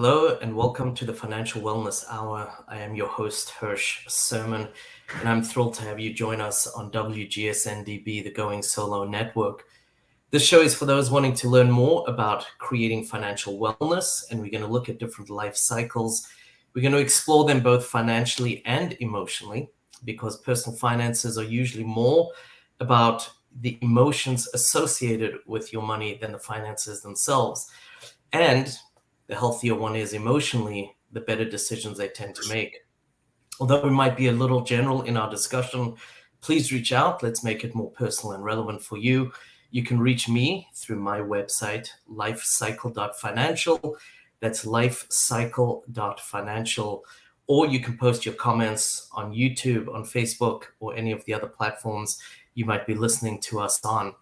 Hello and welcome to the Financial Wellness Hour. I am your host, Hirsch Sermon, and I'm thrilled to have you join us on WGSN-DB, the Going Solo Network. This show is for those wanting to learn more about creating financial wellness, and we're going to look at different life cycles. We're going to explore them both financially and emotionally, because personal finances are usually more about the emotions associated with your money than the finances themselves. And the healthier one is emotionally, the better decisions they tend to make. Although we might be a little general in our discussion, please reach out. Let's make it more personal and relevant for you. You can reach me through my website, lifecycle.financial. That's lifecycle.financial. Or you can post your comments on YouTube, on Facebook, or any of the other platforms you might be listening to us on.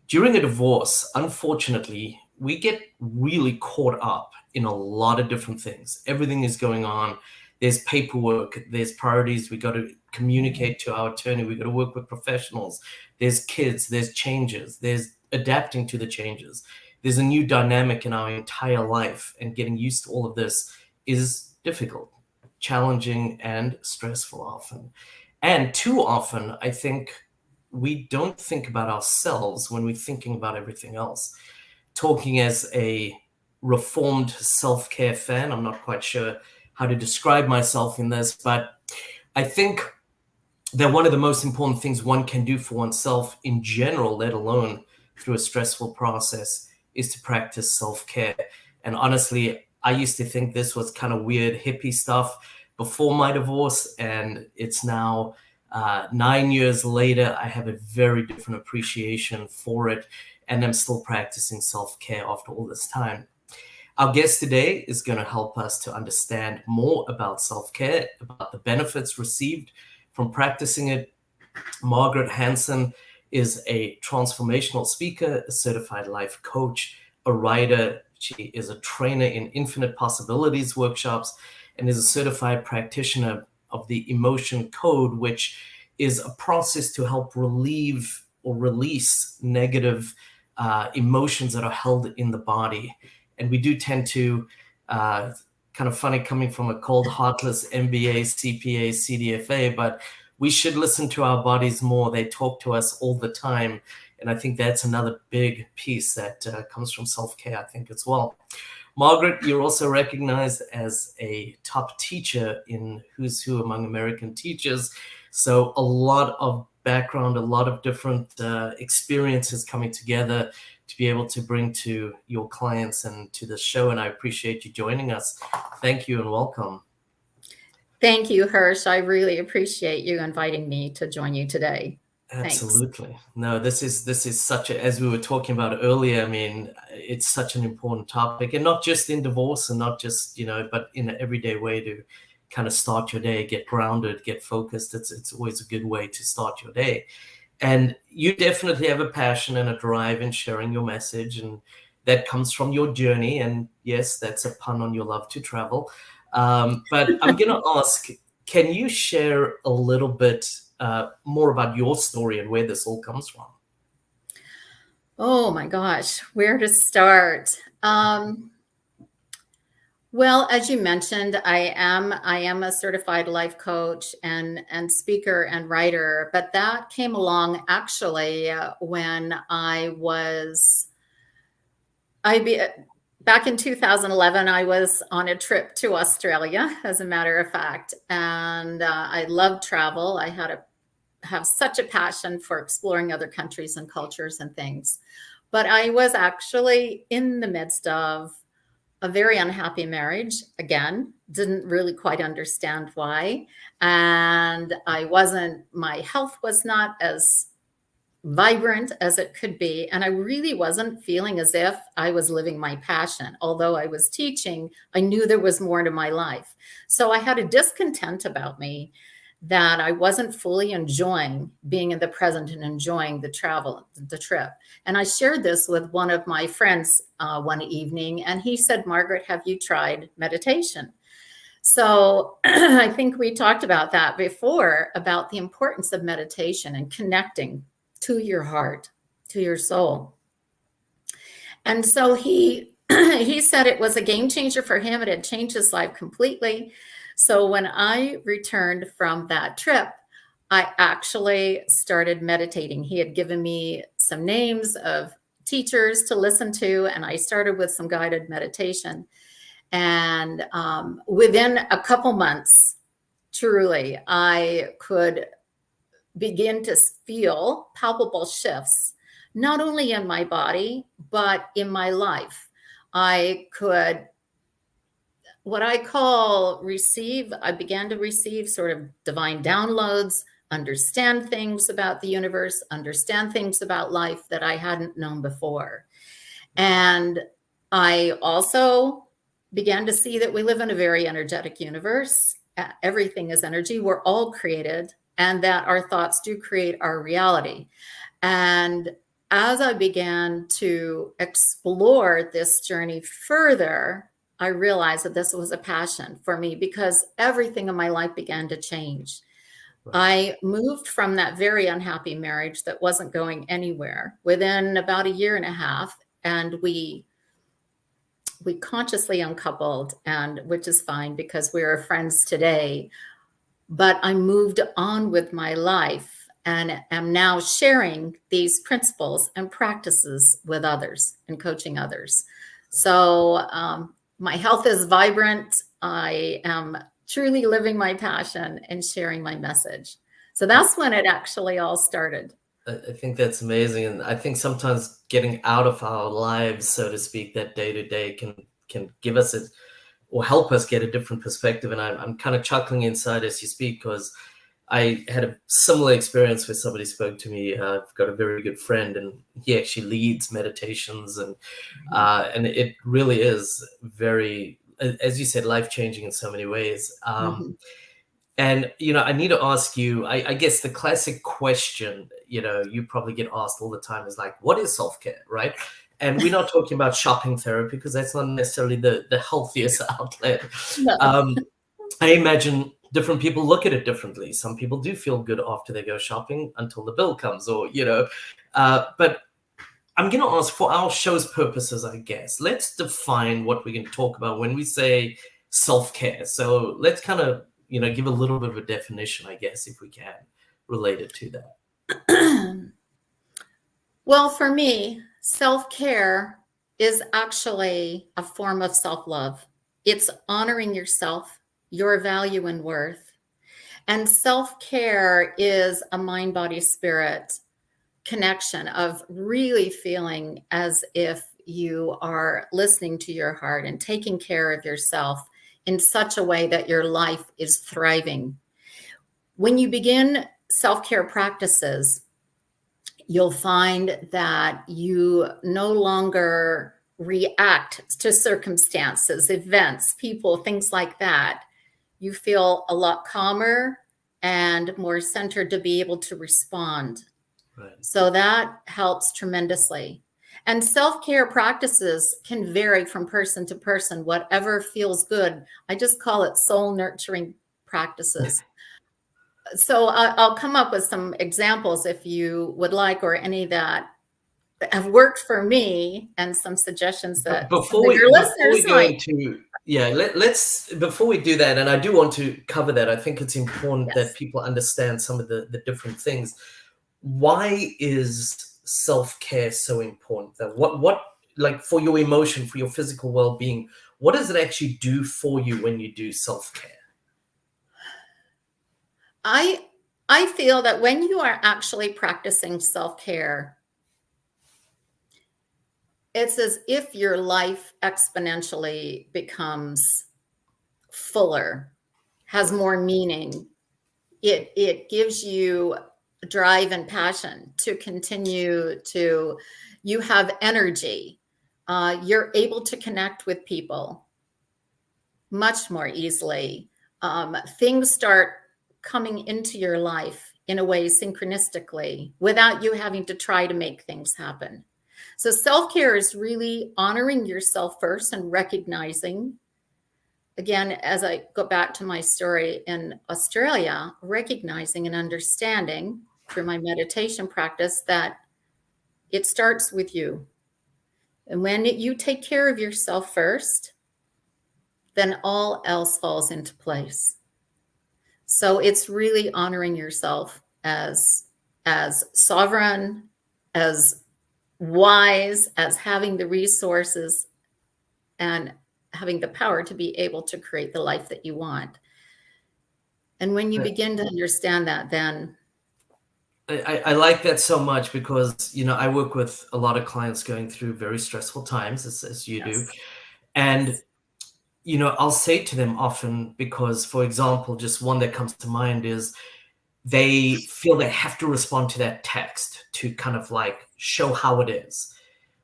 During a divorce, unfortunately, we get really caught up in a lot of different things. Everything is going on. There's paperwork, there's priorities. We got to communicate to our attorney. We got to work with professionals. There's kids, there's changes, there's adapting to the changes. There's a new dynamic in our entire life, and getting used to all of this is difficult, challenging, and stressful often. And too often, I think we don't think about ourselves when we're thinking about everything else. Talking as a reformed self-care fan, I'm not quite sure how to describe myself in this, but I think that one of the most important things one can do for oneself in general, let alone through a stressful process, is to practice self-care. And honestly, I used to think this was kind of weird hippie stuff before my divorce, and it's now 9 years later, I have a very different appreciation for it, and I'm still practicing self-care after all this time. Our guest today is going to help us to understand more about self-care, about the benefits received from practicing it. Margaret Hansen is a transformational speaker, a certified life coach, a writer. She is a trainer in Infinite Possibilities workshops and is a certified practitioner of the emotion code, which is a process to help relieve or release negative emotions that are held in the body. And we do tend to, kind of funny coming from a cold, heartless MBA, CPA, CDFA, but we should listen to our bodies more. They talk to us all the time. And I think that's another big piece that comes from self-care, I think, as well. Margaret, you're also recognized as a top teacher in Who's Who Among American Teachers. So a lot of background, a lot of different experiences coming together to be able to bring to your clients and to the show. And I appreciate you joining us. Thank you and welcome. Thank you, Hirsch. I really appreciate you inviting me to join you today. Absolutely. Thanks. No, this is such a, as we were talking about earlier, I mean, it's such an important topic, and not just in divorce and not just, but in an everyday way to kind of start your day, get grounded, get focused. It's always a good way to start your day. And you definitely have a passion and a drive in sharing your message, and that comes from your journey. And yes, that's a pun on your love to travel. But I'm going to ask, can you share a little bit more about your story and where this all comes from? Oh my gosh, where to start? Well, as you mentioned, I am a certified life coach and speaker and writer, but that came along actually when back in 2011, I was on a trip to Australia, as a matter of fact, and I love travel. I have such a passion for exploring other countries and cultures and things, but I was actually in the midst of a very unhappy marriage. Again, didn't really quite understand why. And my health was not as vibrant as it could be. And I really wasn't feeling as if I was living my passion. Although I was teaching, I knew there was more to my life. So I had a discontent about me that I wasn't fully enjoying being in the present and enjoying the trip. And I shared this with one of my friends one evening, and he said, "Margaret, have you tried meditation?" So I think we talked about that before, about the importance of meditation and connecting to your heart, to your soul. And so he he said it was a game changer for him. It had changed his life completely. So when I returned from that trip, I actually started meditating. He had given me some names of teachers to listen to, and I started with some guided meditation. And within a couple months, truly, I could begin to feel palpable shifts, not only in my body, but in my life. I could, what I call I began to receive sort of divine downloads, understand things about the universe, understand things about life that I hadn't known before. And I also began to see that we live in a very energetic universe. Everything is energy. We're all created, and that our thoughts do create our reality. And as I began to explore this journey further, I realized that this was a passion for me because everything in my life began to change. I moved from that very unhappy marriage that wasn't going anywhere within about a year and a half, and we consciously uncoupled, and which is fine because we're friends today. But I moved on with my life and am now sharing these principles and practices with others and coaching others. So my health is vibrant. I am truly living my passion and sharing my message. So that's when it actually all started. I think that's amazing. And I think sometimes getting out of our lives, so to speak, that day to day can give us or help us get a different perspective. And I'm kind of chuckling inside as you speak, because I had a similar experience where somebody spoke to me. I've got a very good friend, and he actually leads meditations, and it really is very, as you said, life-changing in so many ways. And, I need to ask you, I guess the classic question, you probably get asked all the time is like, what is self-care, right? And we're not talking about shopping therapy, because that's not necessarily the healthiest outlet. No. I imagine different people look at it differently. Some people do feel good after they go shopping until the bill comes, or, but I'm going to ask, for our show's purposes, I guess, let's define what we're going to talk about when we say self-care. So let's kind of, give a little bit of a definition, I guess, if we can, related to that. Well, for me, self-care is actually a form of self-love. It's honoring yourself, your value and worth. And self-care is a mind, body, spirit connection of really feeling as if you are listening to your heart and taking care of yourself in such a way that your life is thriving. When you begin self-care practices, you'll find that you no longer react to circumstances, events, people, things like that. You feel a lot calmer and more centered to be able to respond. Right. So that helps tremendously. And self-care practices can vary from person to person, whatever feels good. I just call it soul nurturing practices. So I'll come up with some examples if you would like, or any that have worked for me, and some suggestions that before we go into, before we do that, and I do want to cover that, I think it's important that people understand some of the different things. Why is self-care so important? That what like for your emotion, for your physical well-being, what does it actually do for you when you do self-care? I feel that when you are actually practicing self-care, it's as if your life exponentially becomes fuller, has more meaning. It gives you drive and passion to continue to, you have energy. You're able to connect with people much more easily. Things start coming into your life in a way synchronistically without you having to try to make things happen. So self-care is really honoring yourself first and recognizing, again, as I go back to my story in Australia, recognizing and understanding through my meditation practice that it starts with you. And when you take care of yourself first, then all else falls into place. So it's really honoring yourself as sovereign, as wise, as having the resources and having the power to be able to create the life that you want. And when you begin to understand that, then I like that so much because, I work with a lot of clients going through very stressful times, as you do. yes, And, I'll say to them often, because, for example, just one that comes to mind is they feel they have to respond to that text to kind of like show how it is.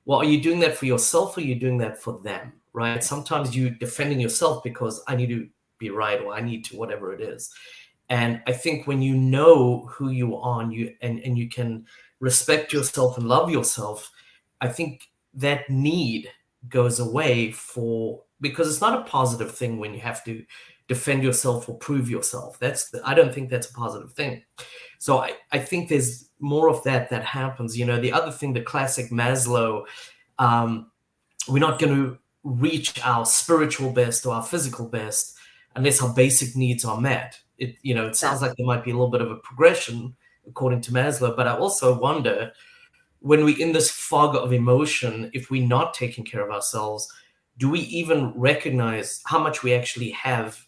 Well, are you doing that for yourself or are you doing that for them, right? Sometimes you're defending yourself because I need to be right or I need to, whatever it is. And I think when you know who you are and you can respect yourself and love yourself, I think that need goes away because it's not a positive thing when you have to defend yourself or prove yourself. I don't think that's a positive thing. So I think there's more of that happens. The other thing, the classic Maslow, we're not going to reach our spiritual best or our physical best unless our basic needs are met. It sounds like there might be a little bit of a progression according to Maslow, but I also wonder, when we're in this fog of emotion, if we're not taking care of ourselves, do we even recognize how much we actually have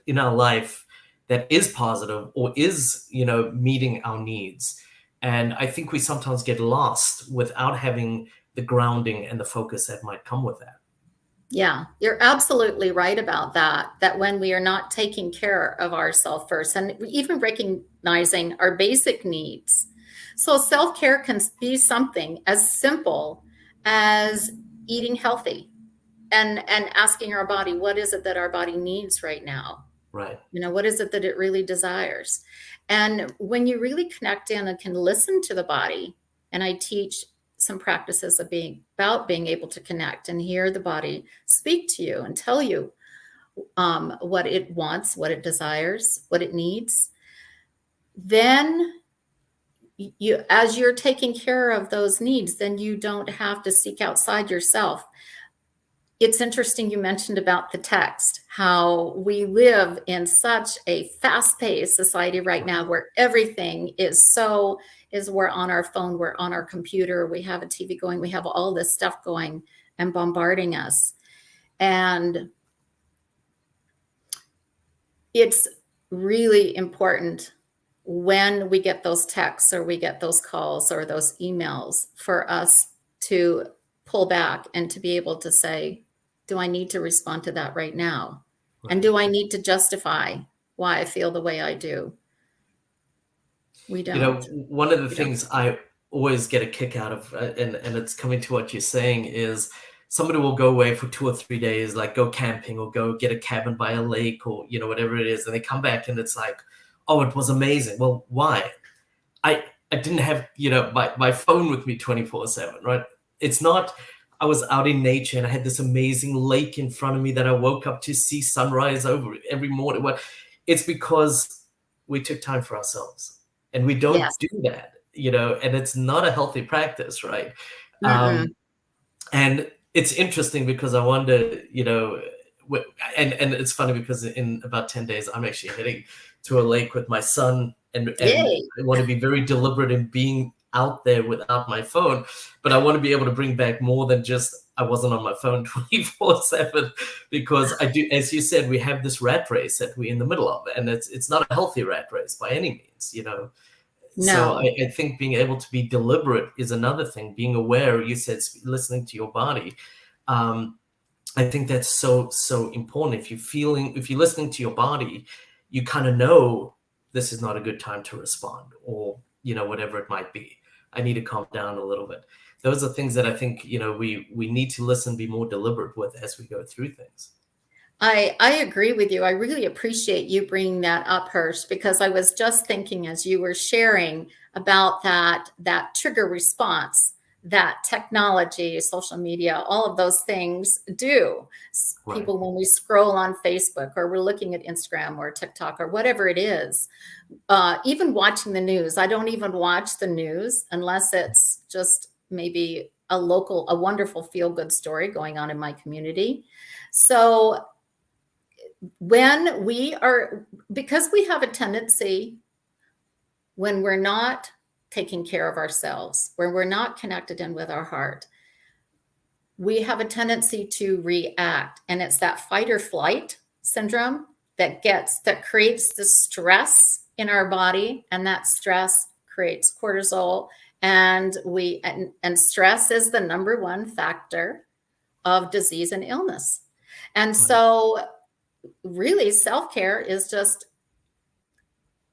in our life that is positive or is, meeting our needs? And I think we sometimes get lost without having the grounding and the focus that might come with that. yeah, you're absolutely right about that, that when we are not taking care of ourselves first and even recognizing our basic needs. So self-care can be something as simple as eating healthy and asking our body, what is it that our body needs right now? Right. What is it that it really desires? And when you really connect in and can listen to the body, and I teach some practices of being able to connect and hear the body speak to you and tell you what it wants, what it desires, what it needs. Then as you're taking care of those needs, then you don't have to seek outside yourself. It's interesting you mentioned about the text, how we live in such a fast-paced society right now where everything is we're on our phone, we're on our computer, we have a TV going, we have all this stuff going and bombarding us. And it's really important when we get those texts or we get those calls or those emails for us to pull back and to be able to say, do I need to respond to that right now? Right. And do I need to justify why I feel the way I do? We don't. One of the things I always get a kick out of, and it's coming to what you're saying, is somebody will go away for 2 or 3 days, like go camping or go get a cabin by a lake or, whatever it is. And they come back and it's like, oh, it was amazing. Well, why? I didn't have, my phone with me 24/7, right? It's not, I was out in nature and I had this amazing lake in front of me that I woke up to see sunrise over every morning. Well, it's because we took time for ourselves and we don't do that, and it's not a healthy practice, right? And it's interesting because I wonder, and it's funny because in about 10 days, I'm actually heading to a lake with my son and I want to be very deliberate in being out there without my phone, but I want to be able to bring back more than just I wasn't on my phone 24/7, because I do, as you said, we have this rat race that we're in the middle of, and it's not a healthy rat race by any means, No. So I think being able to be deliberate is another thing. Being aware, you said, listening to your body. I think that's so important. If you're listening to your body, you kind of know this is not a good time to respond, or whatever it might be. I need to calm down a little bit. Those are things that I think we need to listen, be more deliberate with as we go through things. I agree with you. I really appreciate you bringing that up, Hirsch, because I was just thinking as you were sharing about that trigger response that technology, social media, all of those things do. Right. People, when we scroll on Facebook or we're looking at Instagram or TikTok or whatever it is, even watching the news. I don't even watch the news unless it's just maybe a wonderful feel-good story going on in my community. So because we have a tendency, when we're not taking care of ourselves, when we're not connected in with our heart, we have a tendency to react. And it's that fight or flight syndrome that creates the stress in our body, and that stress creates cortisol. And stress is the number one factor of disease and illness. And so really self-care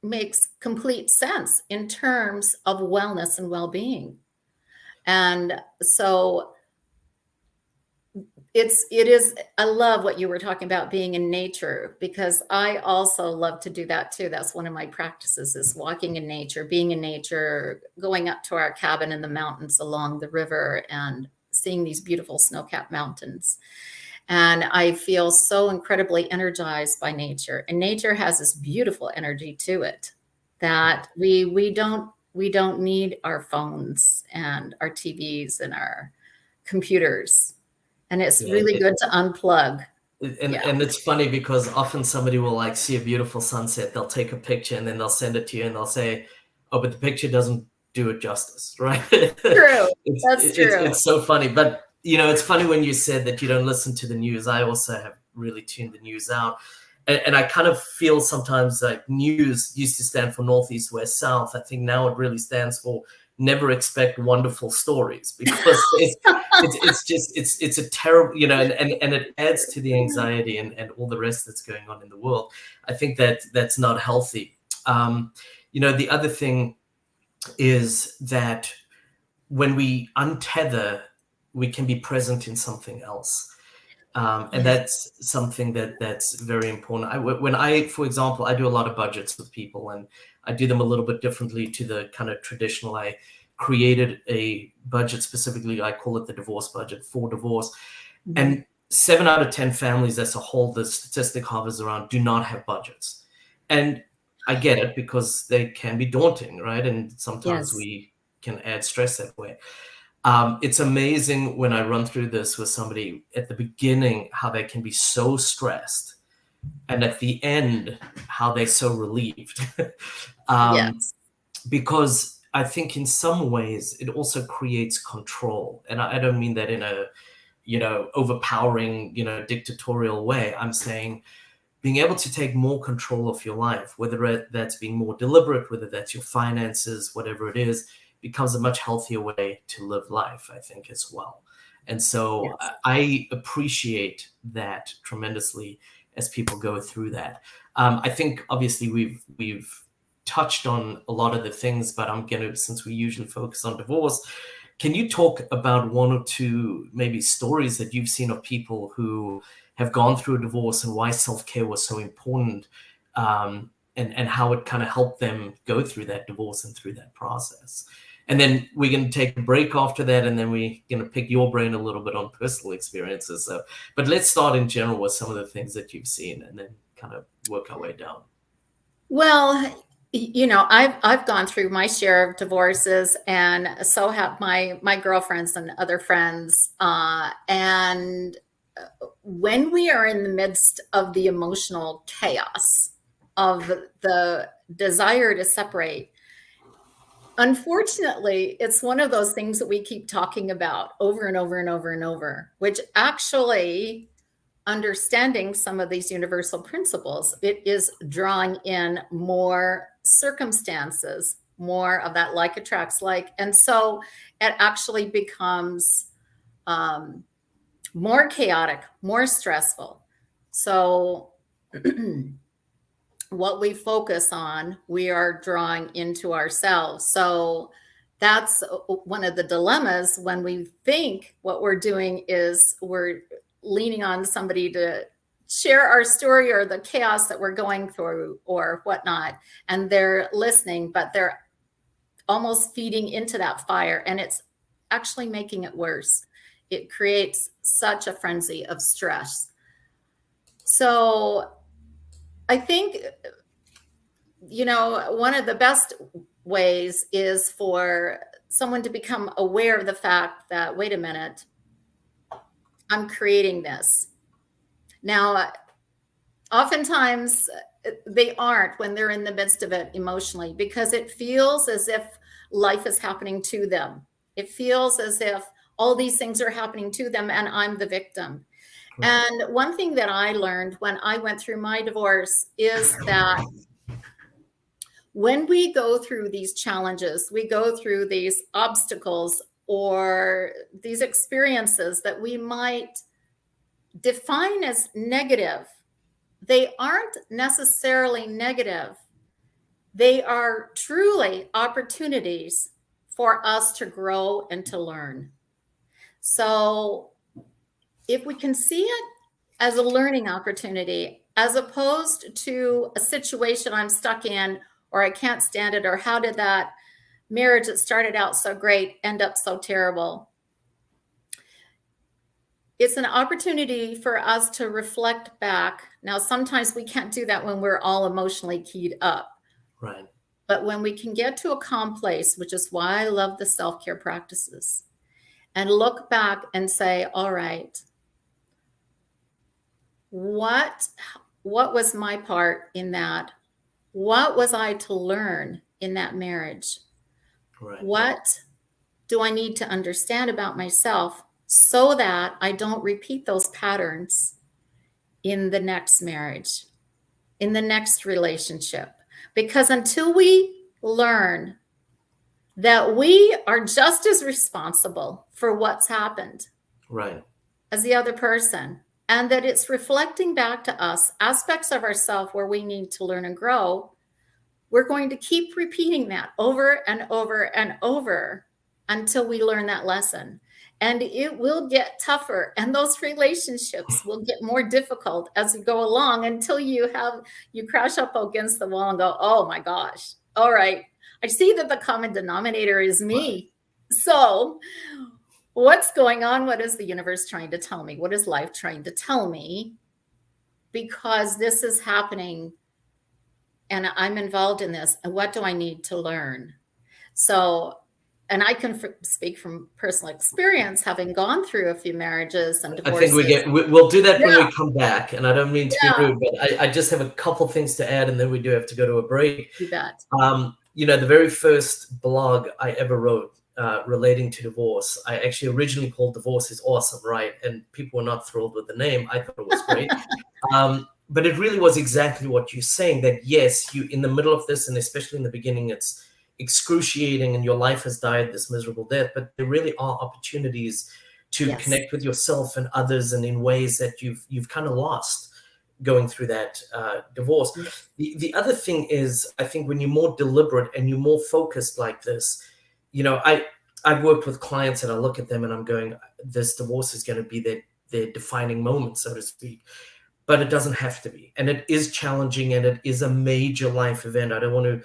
makes complete sense in terms of wellness and well-being. And so I love what you were talking about, being in nature, because I also love to do that too. That's one of my practices, is walking in nature, being in nature, going up to our cabin in the mountains along the river and seeing these beautiful snow-capped mountains. And I feel so incredibly energized by nature. And nature has this beautiful energy to it that we don't need our phones and our TVs and our computers. And it's really good to unplug. And it's funny because often somebody will like see a beautiful sunset, they'll take a picture and then they'll send it to you and they'll say, oh, but the picture doesn't do it justice, right? True. That's true. It's so funny. But, it's funny when you said that you don't listen to the news. I also have really tuned the news out. And I kind of feel sometimes like news used to stand for Northeast, West, South. I think now it really stands for never expect wonderful stories, because it's a terrible, and it adds to the anxiety and all the rest that's going on in the world. I think that's not healthy. The other thing is that when we untether, we can be present in something else. And that's something that's very important. For example, I do a lot of budgets with people, and I do them a little bit differently to the kind of traditional. I created a budget specifically. I call it the divorce budget for divorce. Mm-hmm. And 7 out of 10 families as a whole, the statistic hovers around, do not have budgets. And I get it, because they can be daunting, right? And sometimes we can add stress that way. It's amazing when I run through this with somebody at the beginning, how they can be so stressed, and at the end, how they're so relieved. Because I think in some ways it also creates control. And I don't mean that in a, overpowering, dictatorial way. I'm saying being able to take more control of your life, whether that's being more deliberate, whether that's your finances, whatever it is, becomes a much healthier way to live life, I think, as well. And so I appreciate that tremendously as people go through that. I think obviously we've touched on a lot of the things, but I'm gonna, since we usually focus on divorce, can you talk about one or two maybe stories that you've seen of people who have gone through a divorce and why self-care was so important, and how it kind of helped them go through that divorce and through that process? And then we're going to take a break after that, and then we're going to pick your brain a little bit on personal experiences. So, but let's start in general with some of the things that you've seen, and then kind of work our way down. Well, I've gone through my share of divorces, and so have my girlfriends and other friends. And when we are in the midst of the emotional chaos of the desire to separate, unfortunately, it's one of those things that we keep talking about over and over and over and over, which actually, understanding some of these universal principles, it is drawing in more circumstances, more of that like attracts like. And so it actually becomes more chaotic, more stressful. So what we focus on, we are drawing into ourselves. So that's one of the dilemmas when we think what we're doing is we're leaning on somebody to share our story or the chaos that we're going through or whatnot. And they're listening, but they're almost feeding into that fire. And it's actually making it worse. It creates such a frenzy of stress. So I think, one of the best ways is for someone to become aware of the fact that, wait a minute, I'm creating this. Now, oftentimes they aren't when they're in the midst of it emotionally, because it feels as if life is happening to them. It feels as if all these things are happening to them and I'm the victim. Right. And one thing that I learned when I went through my divorce is that when we go through these challenges, we go through these obstacles or these experiences that we might define as negative, they aren't necessarily negative. They are truly opportunities for us to grow and to learn. So if we can see it as a learning opportunity, as opposed to a situation I'm stuck in, or I can't stand it, or how did that marriage that started out so great end up so terrible? It's an opportunity for us to reflect back. Now, sometimes we can't do that when we're all emotionally keyed up. Right. But when we can get to a calm place, which is why I love the self-care practices, and look back and say, all right, what was my part in that? What was I to learn in that marriage? Right. What do I need to understand about myself so that I don't repeat those patterns in the next marriage, in the next relationship? Because until we learn that we are just as responsible for what's happened, right, as the other person, and that it's reflecting back to us aspects of ourselves where we need to learn and grow, we're going to keep repeating that over and over and over until we learn that lesson. And it will get tougher, and those relationships will get more difficult as we go along until you crash up against the wall and go, oh my gosh, all right, I see that the common denominator is me. So what's going on? What is the universe trying to tell me? What is life trying to tell me? Because this is happening and I'm involved in this. And what do I need to learn? So, and I can speak from personal experience, having gone through a few marriages and divorces. I think we'll do that when we come back. And I don't mean to be rude, but I just have a couple things to add, and then we do have to go to a break. You bet. The very first blog I ever wrote relating to divorce, I actually originally called Divorce is Awesome, right? And people were not thrilled with the name. I thought it was great. But it really was exactly what you're saying, that yes, you in the middle of this, and especially in the beginning, it's excruciating and your life has died this miserable death, but there really are opportunities to connect with yourself and others, and in ways that you've kind of lost going through that divorce. The other thing is, I think when you're more deliberate and you're more focused like this, I've worked with clients and I look at them and I'm going, this divorce is going to be their defining moment, so to speak. But it doesn't have to be. And it is challenging, and it is a major life event. I don't want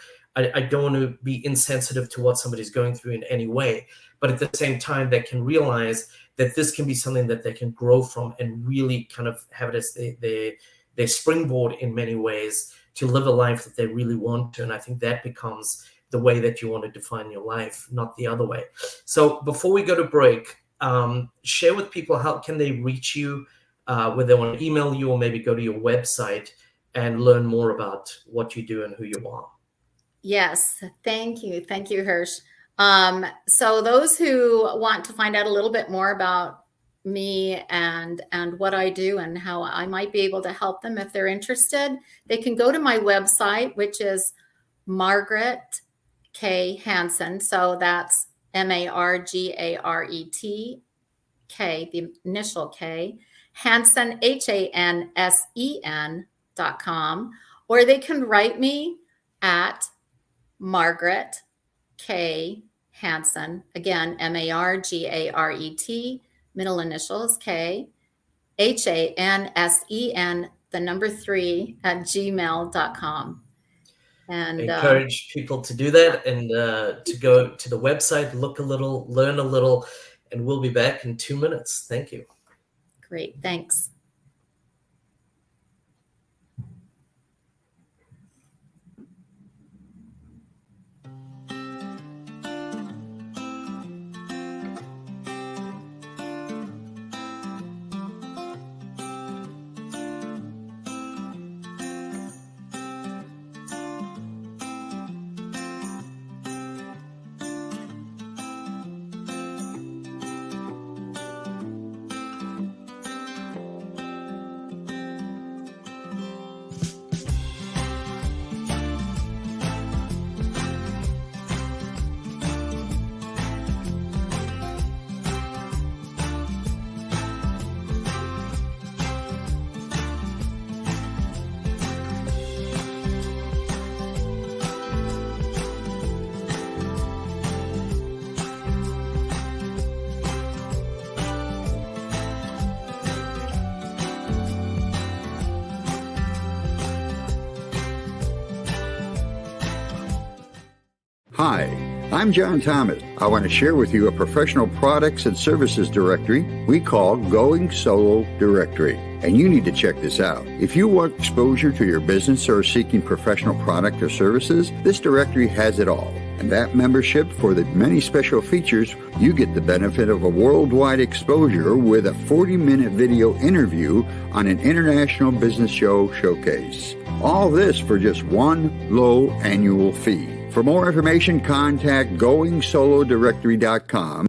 to be insensitive to what somebody's going through in any way. But at the same time, they can realize that this can be something that they can grow from and really kind of have it as their springboard in many ways to live a life that they really want to. And I think that becomes the way that you want to define your life, not the other way. So before we go to break, share with people, how can they reach you, whether they want to email you or maybe go to your website and learn more about what you do and who you are. Yes, thank you. Thank you, Hirsch. So those who want to find out a little bit more about me and what I do and how I might be able to help them, if they're interested, they can go to my website, which is Margaret K. Hansen. So that's Margaret K, the initial K, Hansen, HANSEN.com, or they can write me at Margaret K. Hansen, again, Margaret, middle initials K, HANSEN, the number 3 at gmail.com. And I encourage people to do that and to go to the website, look a little, learn a little, and we'll be back in 2 minutes. Thank you. Great. Thanks. Hi, I'm John Thomas. I want to share with you a professional products and services directory we call Going Solo Directory. And you need to check this out. If you want exposure to your business or are seeking professional product or services, this directory has it all. And that membership, for the many special features, you get the benefit of a worldwide exposure with a 40-minute video interview on an international business show showcase. All this for just one low annual fee. For more information, contact GoingSoloDirectory.com.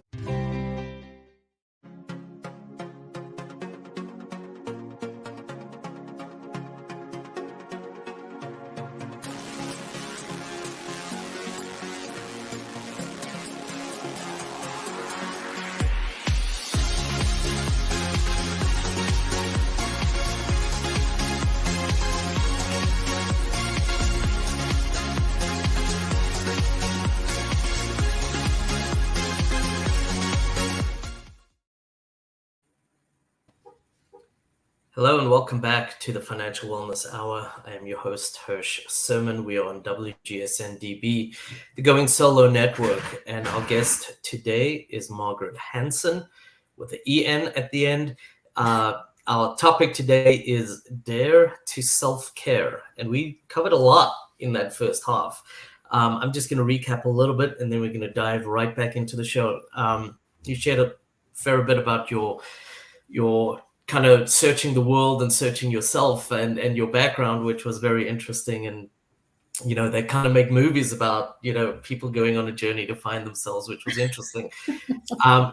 Hello and welcome back to the Financial Wellness Hour. I am your host, Hirsch Sermon. We are on WGSN-DB, the Going Solo Network, and our guest today is Margaret Hansen with the EN at the end. Our topic today is Dare to Self-Care, and we covered a lot in that first half. I'm just going to recap a little bit, and then we're going to dive right back into the show. You shared a fair bit about your kind of searching the world and searching yourself and your background, which was very interesting. And, you know, they kind of make movies about, you know, people going on a journey to find themselves, which was interesting.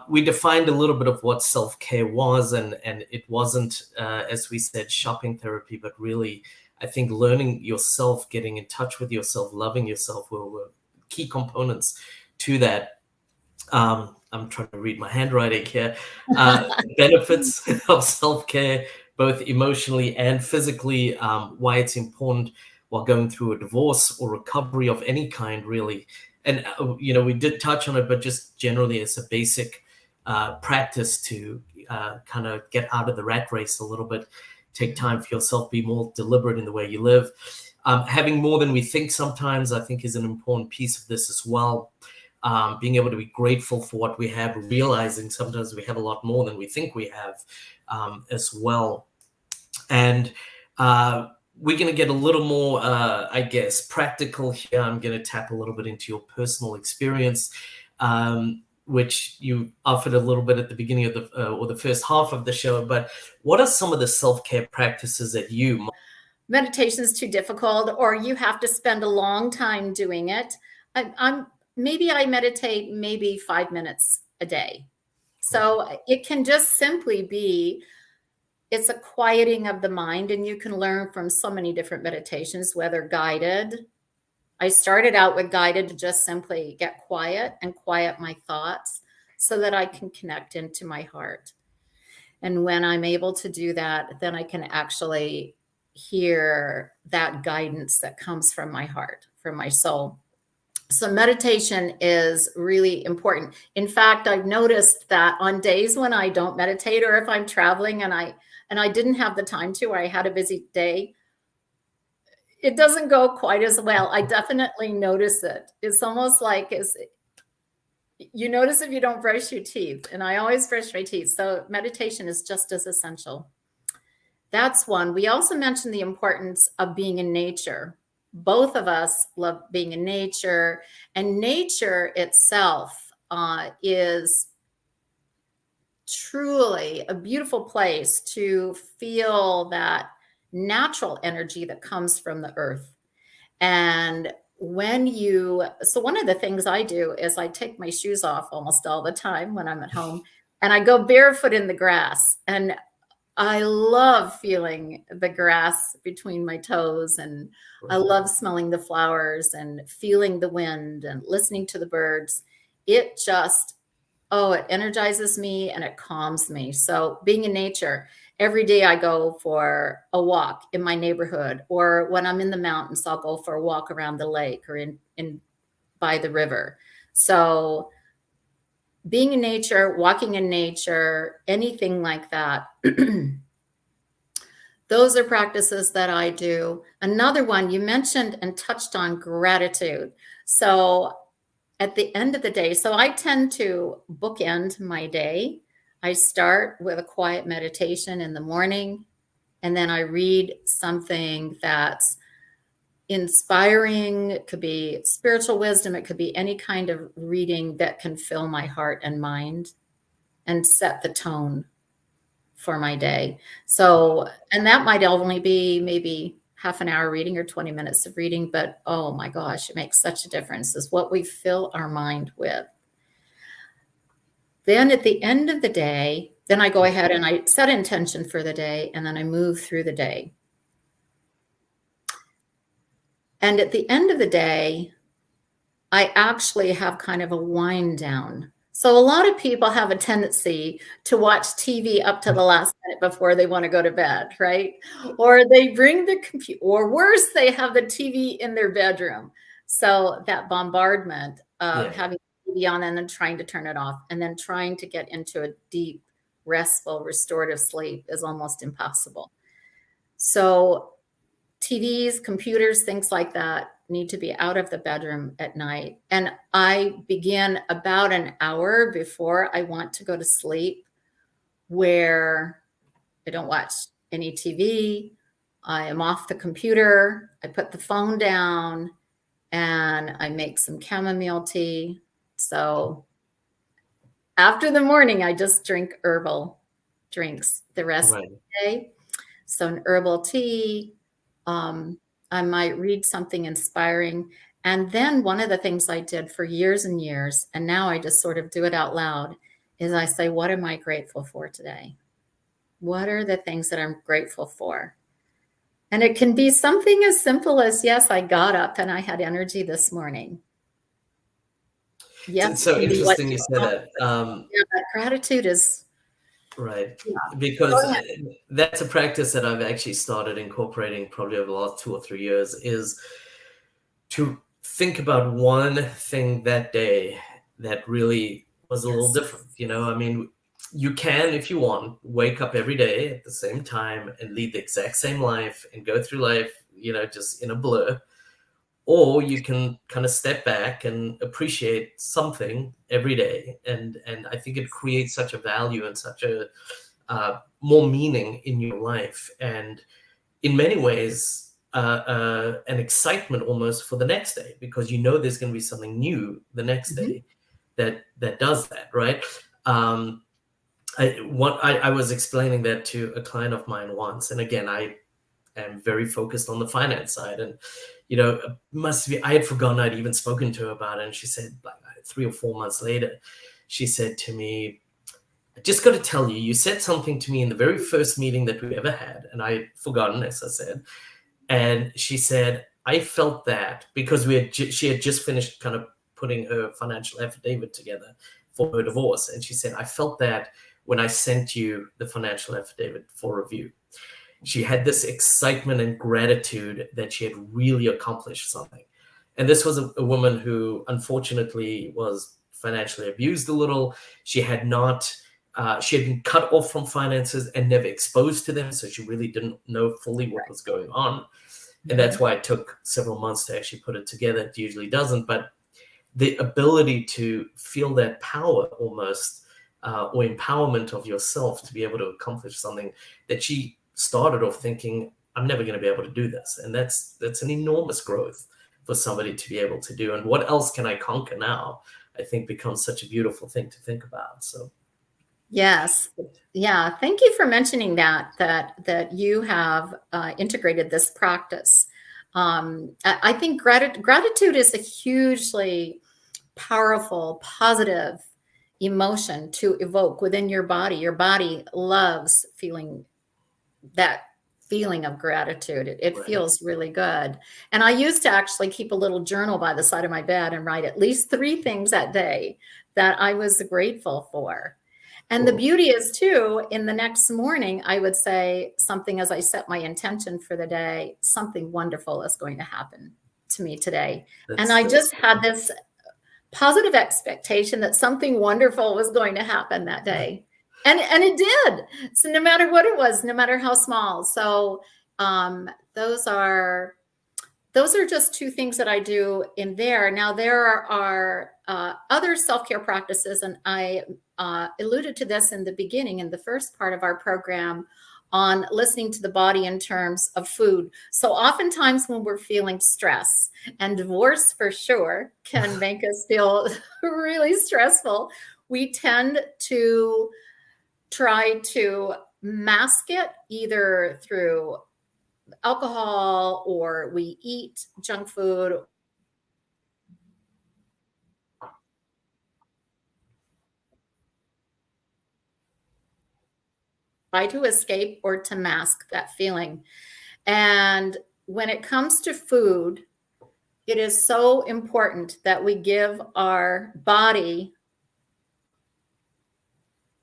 We defined a little bit of what self-care was, and it wasn't, as we said, shopping therapy, but really, I think learning yourself, getting in touch with yourself, loving yourself were key components to that. I'm trying to read my handwriting here. Benefits of self-care, both emotionally and physically, why it's important while going through a divorce or recovery of any kind, really. And, you know, we did touch on it, but just generally as a basic practice to kind of get out of the rat race a little bit, take time for yourself, be more deliberate in the way you live. Having more than we think sometimes, I think, is an important piece of this as well. Being able to be grateful for what we have, realizing sometimes we have a lot more than we think we have as well. And we're going to get a little more, I guess, practical here. I'm going to tap a little bit into your personal experience, which you offered a little bit at the beginning of the first half of the show. But what are some of the self-care practices that you... Meditation is too difficult, or you have to spend a long time doing it. Maybe I meditate maybe 5 minutes a day. So it can just simply be, it's a quieting of the mind, and you can learn from so many different meditations, whether guided. I started out with guided to just simply get quiet and quiet my thoughts so that I can connect into my heart. And when I'm able to do that, then I can actually hear that guidance that comes from my heart, from my soul. So meditation is really important. In fact, I've noticed that on days when I don't meditate, or if I'm traveling and I didn't have the time to, or I had a busy day, it doesn't go quite as well. I definitely notice it. It's almost like you notice if you don't brush your teeth, and I always brush my teeth. So meditation is just as essential. That's one. We also mentioned the importance of being in nature. Both of us love being in nature, and nature itself is truly a beautiful place to feel that natural energy that comes from the earth. And so one of the things I do is I take my shoes off almost all the time when I'm at home, and I go barefoot in the grass, and I love feeling the grass between my toes, and I love smelling the flowers and feeling the wind and listening to the birds. It just, it energizes me and it calms me. So being in nature, every day I go for a walk in my neighborhood, or when I'm in the mountains, I'll go for a walk around the lake or in by the river. So being in nature, walking in nature, anything like that. Those are practices that I do. Another one you mentioned and touched on, gratitude. So at the end of the day, so I tend to bookend my day. I start with a quiet meditation in the morning, and then I read something that's inspiring. It could be spiritual wisdom. It could be any kind of reading that can fill my heart and mind and set the tone for my day. So, and that might only be maybe half an hour reading or 20 minutes of reading, but oh my gosh, it makes such a difference, is what we fill our mind with. Then at the end of the day, then I go ahead and I set intention for the day, and then I move through the day. And at the end of the day, I actually have kind of a wind down. So a lot of people have a tendency to watch TV up to the last minute before they want to go to bed, right? Or they bring the computer, or worse, they have the TV in their bedroom. So that bombardment of having the TV on and then trying to turn it off, and then trying to get into a deep, restful, restorative sleep is almost impossible. So TVs, computers, things like that need to be out of the bedroom at night. And I begin about an hour before I want to go to sleep, where I don't watch any TV. I am off the computer. I put the phone down and I make some chamomile tea. So after the morning, I just drink herbal drinks the rest of the day. So an herbal tea, I might read something inspiring. And then one of the things I did for years and years, and now I just sort of do it out loud, is I say, what am I grateful for today? What are the things that I'm grateful for? And it can be something as simple as, yes, I got up and I had energy this morning. Yes, it's so interesting you say that. That gratitude is... Right. Yeah. Because that's a practice that I've actually started incorporating probably over the last 2 or 3 years, is to think about one thing that day that really was a little different. You know, I mean, you can, if you want, wake up every day at the same time and lead the exact same life and go through life, you know, just in a blur. Or you can kind of step back and appreciate something every day. And I think it creates such a value and such a more meaning in your life. And in many ways, an excitement almost for the next day, because you know there's going to be something new the next day that does that, right? I was explaining that to a client of mine once. And again, I am very focused on the finance side. And you know, I had forgotten I'd even spoken to her about it. And she said, like 3 or 4 months later, she said to me, I just got to tell you, you said something to me in the very first meeting that we ever had. And I had forgotten, as I said. And she said, I felt that because she had just finished kind of putting her financial affidavit together for her divorce. And she said, I felt that when I sent you the financial affidavit for review. She had this excitement and gratitude that she had really accomplished something. And this was a woman who unfortunately was financially abused a little. She had been cut off from finances and never exposed to them. So she really didn't know fully what was going on. And that's why it took several months to actually put it together. It usually doesn't. But the ability to feel that power almost, or empowerment of yourself to be able to accomplish something that she started off thinking, I'm never going to be able to do this. And that's an enormous growth for somebody to be able to do. And what else can I conquer now, I think becomes such a beautiful thing to think about. So yes. Yeah. Thank you for mentioning that you have integrated this practice. I think gratitude is a hugely powerful, positive emotion to evoke within your body. Your body loves feeling that feeling of gratitude. It feels really good. And I used to actually keep a little journal by the side of my bed and write at least 3 things that day that I was grateful for. And the beauty is too, in the next morning, I would say something as I set my intention for the day, something wonderful is going to happen to me today. And I just had this positive expectation that something wonderful was going to happen that day. And it did. So no matter what it was, no matter how small. So those are those are just two things that I do in there. Now, there are other self-care practices, and I alluded to this in the beginning, in the first part of our program, on listening to the body in terms of food. So oftentimes when we're feeling stress, and divorce for sure can make us feel really stressful, we tend to try to mask it either through alcohol, or we eat junk food. Try to escape or to mask that feeling. And when it comes to food, it is so important that we give our body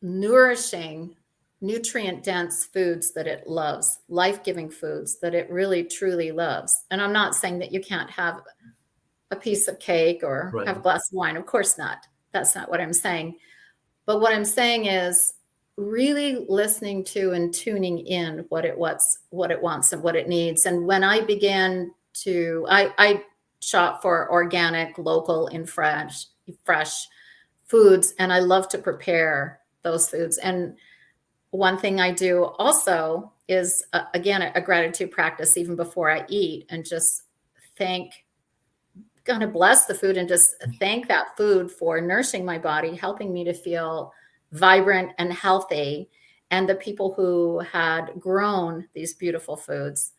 nourishing, nutrient-dense foods that it loves, life-giving foods that it really, truly loves. And I'm not saying that you can't have a piece of cake or have a glass of wine. Of course not. That's not what I'm saying. But what I'm saying is really listening to and tuning in what it wants and what it needs. And when I began to, I shop for organic, local, and fresh foods, and I love to prepare those foods. And one thing I do also is, again, a gratitude practice even before I eat, and just kind of bless the food and just thank that food for nourishing my body, helping me to feel vibrant and healthy, and the people who had grown these beautiful foods,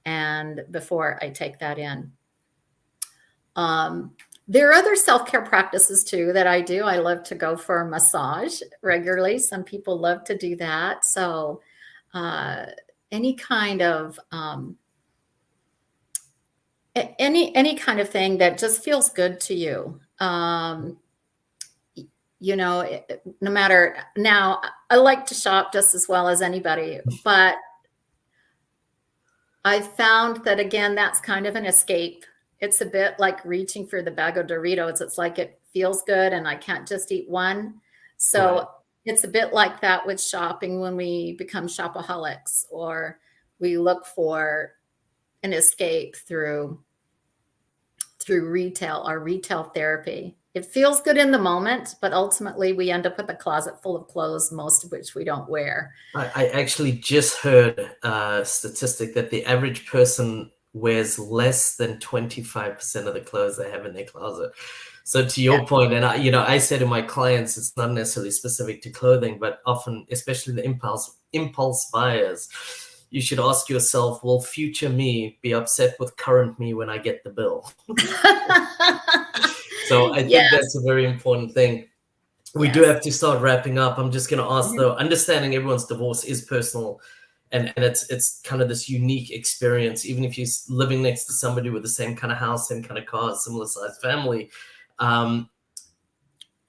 and before I take that in. There are other self-care practices too that I do. I love to go for a massage regularly. Some people love to do that. So any kind of any kind of thing that just feels good to you. You know, no matter, now I like to shop just as well as anybody, but I found that, again, that's kind of an escape. It's a bit like reaching for the bag of Doritos. It's like it feels good and I can't just eat one. So it's a bit like that with shopping when we become shopaholics, or we look for an escape through retail, our retail therapy. It feels good in the moment, but ultimately we end up with a closet full of clothes, most of which we don't wear. I actually just heard a statistic that the average person wears less than 25% of the clothes they have in their closet. So to your point, and I say to my clients, it's not necessarily specific to clothing, but often, especially the impulse buyers, you should ask yourself, will future me be upset with current me when I get the bill? So I think that's a very important thing. We do have to start wrapping up. I'm just going to ask, though, understanding everyone's divorce is personal, and it's kind of this unique experience. Even if you're living next to somebody with the same kind of house, same kind of car, similar sized family,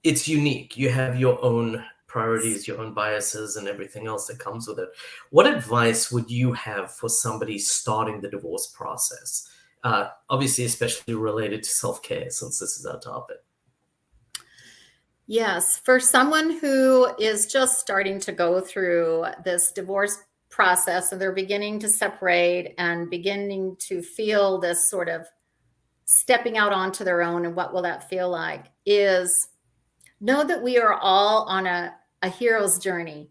it's unique. You have your own priorities, your own biases, and everything else that comes with it. What advice would you have for somebody starting the divorce process? Obviously, especially related to self-care, since this is our topic. Yes, for someone who is just starting to go through this divorce process, and they're beginning to separate and beginning to feel this sort of stepping out onto their own, and what will that feel like, is know that we are all on a hero's journey.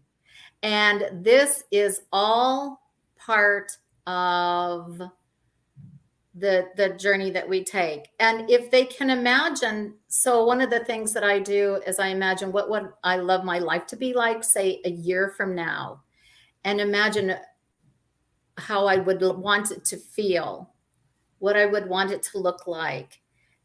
And this is all part of the journey that we take. And if they can imagine, so one of the things that I do is I imagine what would I love my life to be like, say, a year from now, and imagine how I would want it to feel, what I would want it to look like,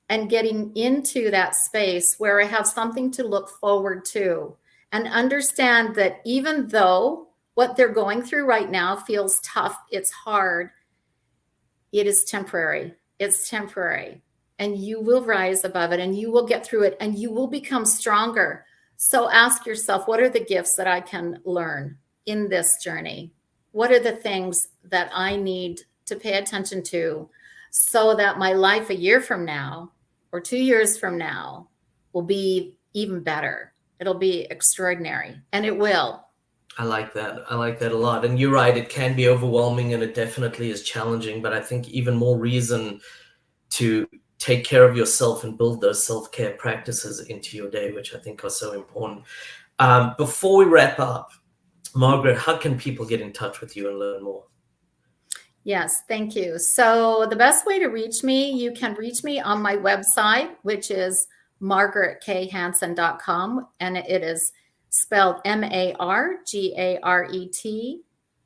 and getting into that space where I have something to look forward to, and understand that even though what they're going through right now feels tough, it's hard, it is temporary. It's temporary. And you will rise above it, and you will get through it, and you will become stronger. So ask yourself, what are the gifts that I can learn in this journey? What are the things that I need to pay attention to so that my life a year from now or 2 years from now will be even better? It'll be extraordinary, and it will. I like that. I like that a lot. And you're right, it can be overwhelming and it definitely is challenging, but I think even more reason to take care of yourself and build those self-care practices into your day, which I think are so important. Before we wrap up, Margaret, how can people get in touch with you and learn more? Yes, thank you. So the best way to reach me, you can reach me on my website, which is margaretkhansen.com, and it is spelled Margaret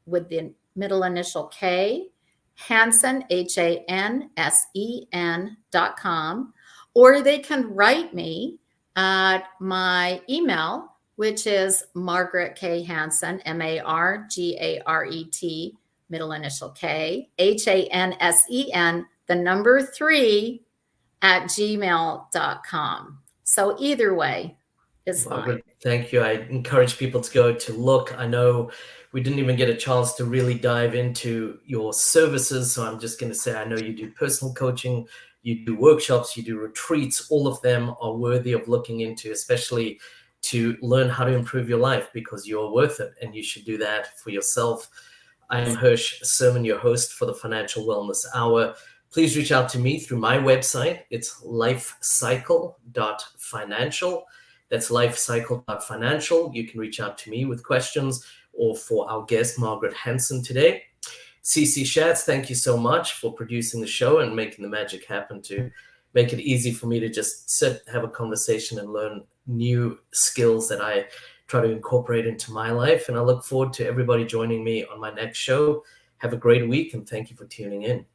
with the middle initial K, Hansen, HANSEN.com, or they can write me at my email, which is Margaret K. Hansen, MARGARET, middle initial K, HANSEN, the number 3 at gmail.com. So either way is fine. Thank you. I encourage people to go to look. I know we didn't even get a chance to really dive into your services. So I'm just going to say, I know you do personal coaching, you do workshops, you do retreats. All of them are worthy of looking into, especially to learn how to improve your life, because you're worth it and you should do that for yourself. I am Hirsch Sermon, your host for the Financial Wellness Hour. Please reach out to me through my website. It's lifecycle.financial. That's lifecycle.financial. You can reach out to me with questions, or for our guest, Margaret Hansen, today. CC Schatz, thank you so much for producing the show and making the magic happen to make it easy for me to just sit, have a conversation, and learn new skills that I try to incorporate into my life. And I look forward to everybody joining me on my next show. Have a great week, and thank you for tuning in.